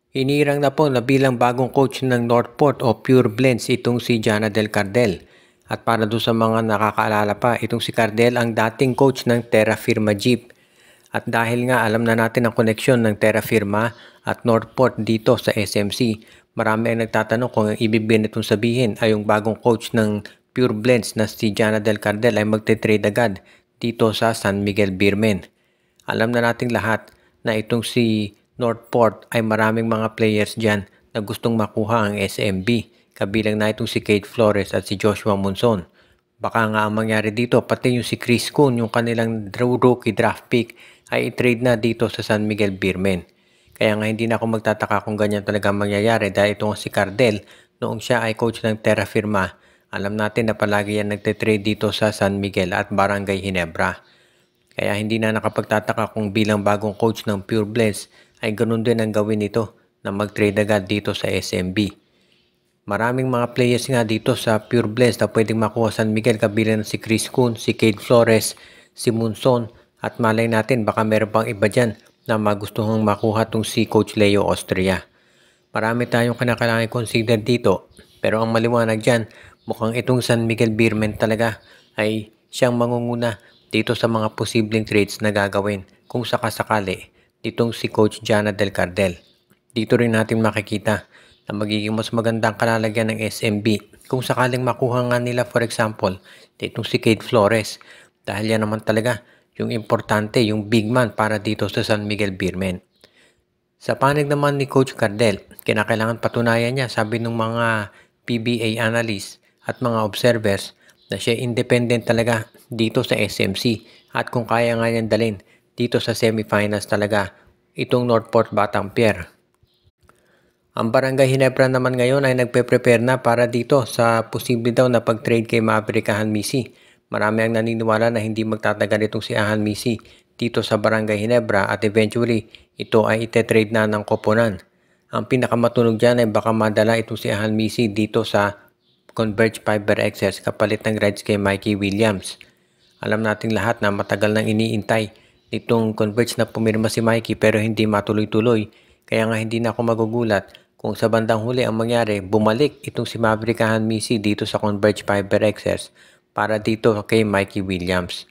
Hinirang na po na bilang bagong coach ng Northport o Pure Blends itong si Jana Del Cardel. At para doon sa mga nakakaalala pa, itong si Cardel ang dating coach ng Terra Firma Jeep. At dahil nga alam na natin ang koneksyon ng Terra Firma at Northport dito sa SMC, marami ang nagtatanong kung ang ibig nitong sabihin ay yung bagong coach ng Pure Blends na si Jana Del Cardel ay magte-trade agad dito sa San Miguel Beermen. Alam na nating lahat na itong si Northport ay maraming mga players dyan na gustong makuha ang SMB, kabilang na itong si Kate Flores at si Joshua Monson. Baka nga ang mangyari dito, pati yung si Chris Kuhn, yung kanilang rookie draft pick, ay i-trade na dito sa San Miguel Beermen. Kaya nga hindi na ako magtataka kung ganyan talaga mangyayari dahil itong si Cardel, noong siya ay coach ng Terra Firma, alam natin na palagi yan nagte-trade dito sa San Miguel at Barangay Ginebra. Kaya hindi na nakapagtataka kung bilang bagong coach ng Pure Blends ay ganun din ang gawin nito na mag-trade agad dito sa SMB. Maraming mga players nga dito sa Pure Blends na pwedeng makuha San Miguel kabilang si Chris Kuhn, si Kate Flores, si Munson at malay natin baka meron pang iba dyan na magustuhang makuha tong si Coach Leo Austria. Marami tayong kinakailangan consider dito pero ang maliwanag dyan mukhang itong San Miguel Beermen talaga ay siyang mangunguna dito sa mga posibleng trades na gagawin kung sakasakali ditong si Coach Jana Del Cardel. Dito rin natin makikita na magiging mas magandang kalalagyan ng SMB kung sakaling makuha nga nila for example ditong si Kate Flores dahil yan naman talaga yung importante, yung big man para dito sa San Miguel Beermen. Sa panig naman ni Coach Cardel, kinakailangan patunayan niya sabi ng mga PBA analysts at mga observers na siya independent talaga dito sa SMC at kung kaya nga niyan dalhin dito sa semifinals talaga itong Northport Batang Pier. Ang Barangay Ginebra naman ngayon ay nagpe-prepare na para dito sa posible daw na pag-trade kay Maverick Ahanmisi. Marami ang naniniwala na hindi magtatagal itong si Ahanmisi dito sa Barangay Ginebra at eventually ito ay ite-trade na ng koponan. Ang pinakamatunog dyan ay baka madala itong si Ahanmisi dito sa Converge Fiber Access kapalit ng Reds kay Mikey Williams. Alam nating lahat na matagal nang iniintay itong Converge na pumirma si Mikey pero hindi matuloy-tuloy. Kaya nga hindi na ako magugulat kung sa bandang huli ang mangyari, bumalik itong si Maverick Ahanmisi dito sa Converge Fiber Access para dito kay Mikey Williams.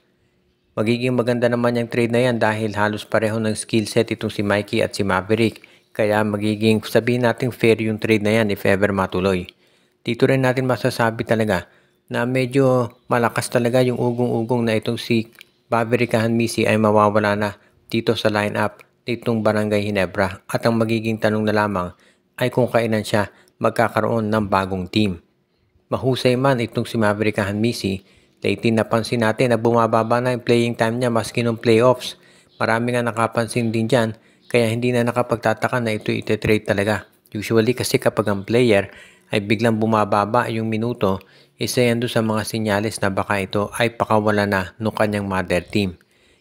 Magiging maganda naman yung trade na yan dahil halos pareho ng skill set itong si Mikey at si Maverick. Kaya magiging sabihin natin fair yung trade na yan if ever matuloy. Dito rin natin masasabi talaga na medyo malakas talaga yung ugong-ugong na itong si Maverick Ahanmisi ay mawawala na dito sa lineup nitong Barangay Ginebra at ang magiging tanong na lamang ay kung kailan siya magkakaroon ng bagong team. Mahusay man itong si Maverick Ahanmisi, lately napansin natin na bumababa na yung playing time niya maski nung playoffs. Marami nga nakapansin din dyan kaya hindi na nakapagtataka na ito ite-trade talaga. Usually kasi kapag ang player ay biglang bumababa yung minuto, isa yan doon sa mga sinyalis na baka ito ay pakawala na ng kanyang mother team.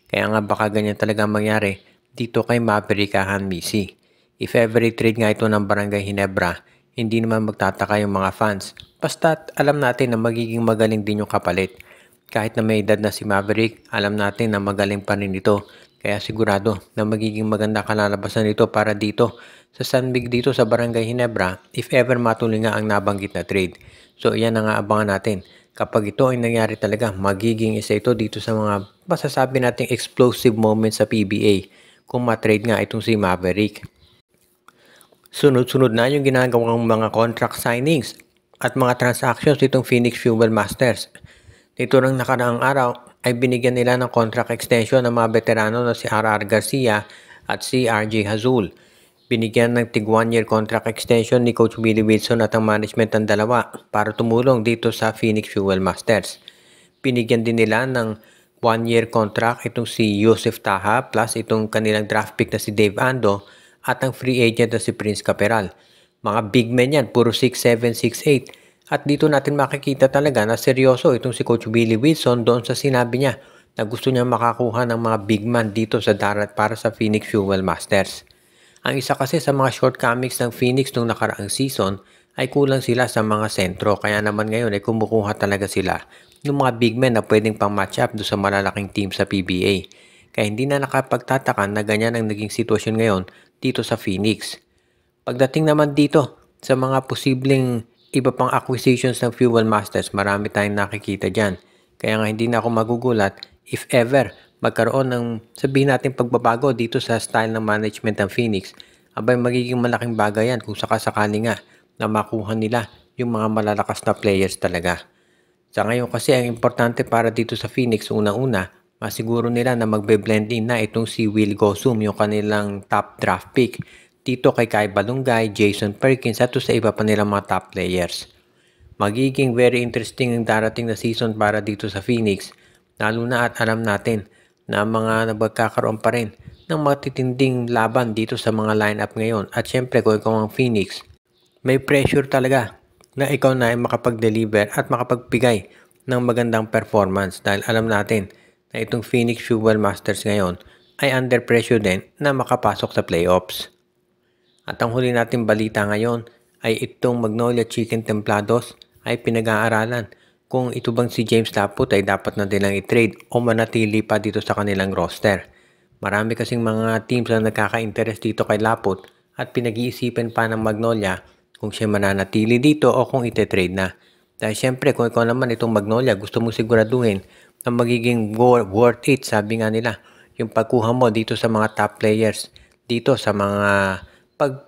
Kaya nga baka ganyan talaga mangyari dito kay Maverick Ahanmisi. If every trade nga ito ng Barangay Ginebra, hindi naman magtataka yung mga fans. Basta't alam natin na magiging magaling din yung kapalit. Kahit na may edad na si Maverick, alam natin na magaling pa rin ito. Kaya sigurado na magiging maganda kalalabasan nito para dito sa San Miguel dito sa Barangay Ginebra if ever matuloy nga ang nabanggit na trade. So yan ang aabangan natin. Kapag ito ay nangyari talaga, magiging isa ito dito sa mga masasabi nating explosive moments sa PBA kung matrade nga itong si Maverick. Sunod-sunod na yung ginagawang mga contract signings at mga transactions itong Phoenix Fuel Masters. Dito ng nakaraang araw ay binigyan nila ng contract extension ng mga veterano na si R.R. Garcia at si R.J. Hazul. Binigyan ng tig 1-year contract extension ni Coach Willie Wilson at ang management ng dalawa para tumulong dito sa Phoenix Fuel Masters. Binigyan din nila ng 1-year contract itong si Joseph Taha plus itong kanilang draft pick na si Dave Ando at ang free agent na si Prince Caperal. Mga big men yan, puro 6'7", 6'8". At dito natin makikita talaga na seryoso itong si Coach Willie Wilson doon sa sinabi niya na gusto niya makakuha ng mga big man dito sa darat para sa Phoenix Fuel Masters. Ang isa kasi sa mga shortcomings ng Phoenix nung nakaraang season ay kulang sila sa mga sentro kaya naman ngayon ay kumukuha talaga sila ng mga big men na pwedeng pang match up doon sa malalaking team sa PBA. Kaya hindi na nakapagtataka na ganyan ang naging sitwasyon ngayon dito sa Phoenix. Pagdating naman dito sa mga posibleng iba pang acquisitions ng Fuel Masters, marami tayong nakikita dyan. Kaya nga hindi na ako magugulat if ever magkaroon ng sabihin natin pagbabago dito sa style ng management ng Phoenix. Abay magiging malaking bagay yan kung sakasakali nga na makuha nila yung mga malalakas na players talaga. Sa ngayon kasi ang importante para dito sa Phoenix, unang-una, masiguro nila na magbe-blend in na itong si Will Gosum, yung kanilang top draft pick. Dito kay Kai Balungay, Jason Perkins at sa iba pa nilang mga top players. Magiging very interesting ang darating na season para dito sa Phoenix, lalo na at alam natin na mga nagkakaroon pa rin ng matitinding laban dito sa mga lineup ngayon. At syempre kung ikaw ang Phoenix, may pressure talaga na ikaw na ay makapag-deliver at makapagbigay ng magandang performance dahil alam natin na itong Phoenix Fuel Masters ngayon ay under pressure din na makapasok sa playoffs. At ang huli natin balita ngayon ay itong Magnolia Chicken Templados ay pinag-aaralan kung ito bang si James Laput ay dapat na nilang i-trade o manatili pa dito sa kanilang roster. Marami kasing mga teams na nagkaka-interest dito kay Laput at pinag-iisipan pa ng Magnolia kung siya mananatili dito o kung ite-trade na. Dahil syempre kung ikaw naman itong Magnolia gusto mo siguraduhin na magiging worth it, sabi nga nila, yung pagkuha mo dito sa mga top players, dito sa mga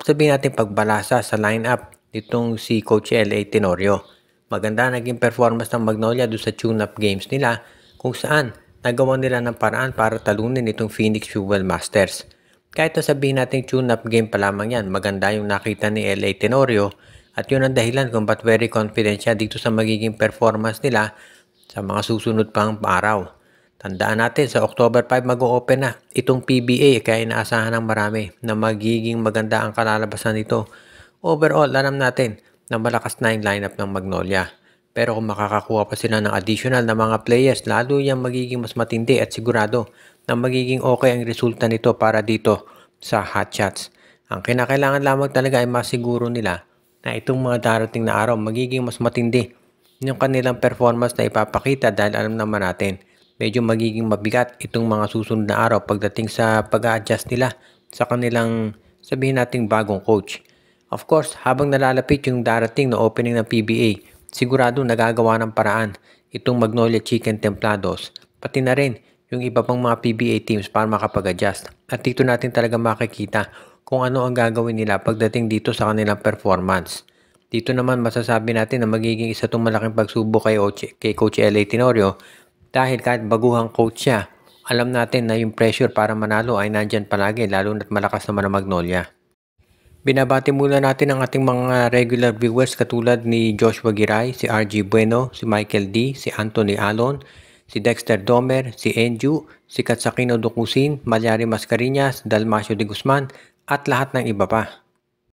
sabihin natin pagbalasa sa lineup nitong si Coach L.A. Tenorio. Maganda naging performance ng Magnolia doon sa tune-up games nila kung saan nagawa nila ng paraan para talunin itong Phoenix Fuel Masters. Kahit na sabihin natin tune-up game pa lamang yan, maganda yung nakita ni L.A. Tenorio at yun ang dahilan kung ba't very confident siya dito sa magiging performance nila sa mga susunod pang araw. Tandaan natin sa October 5 mag-o-open na itong PBA kaya inaasahan ng marami na magiging maganda ang kalalabasan nito. Overall, alam natin na malakas na yung lineup ng Magnolia. Pero kung makakakuha pa sila ng additional na mga players, lalo yung magiging mas matindi at sigurado na magiging okay ang resulta nito para dito sa Hot Shots. Ang kinakailangan lamang talaga ay masiguro nila na itong mga darating na araw magiging mas matindi yung kanilang performance na ipapakita dahil alam naman natin medyo magiging mabigat itong mga susunod na araw pagdating sa pag-a-adjust nila sa kanilang sabihin nating bagong coach. Of course, habang nalalapit yung darating na opening ng PBA, sigurado nagagawa ng paraan itong Magnolia Chicken Templados, pati na rin yung iba pang mga PBA teams para makapag-adjust. At dito natin talaga makikita kung ano ang gagawin nila pagdating dito sa kanilang performance. Dito naman masasabi natin na magiging isa itong malaking pagsubok kay Coach L.A. Tenorio dahil kahit baguhang coach siya, alam natin na yung pressure para manalo ay nandyan palagi lalo na't malakas naman ang Magnolia. Binabati muna natin ang ating mga regular viewers katulad ni Joshua Giray, si RG Bueno, si Michael D, si Anthony Alon, si Dexter Domer, si Enju, si Katsakino Dokusin, Malyari Mascarinas, Dalmacio de Guzman at lahat ng iba pa.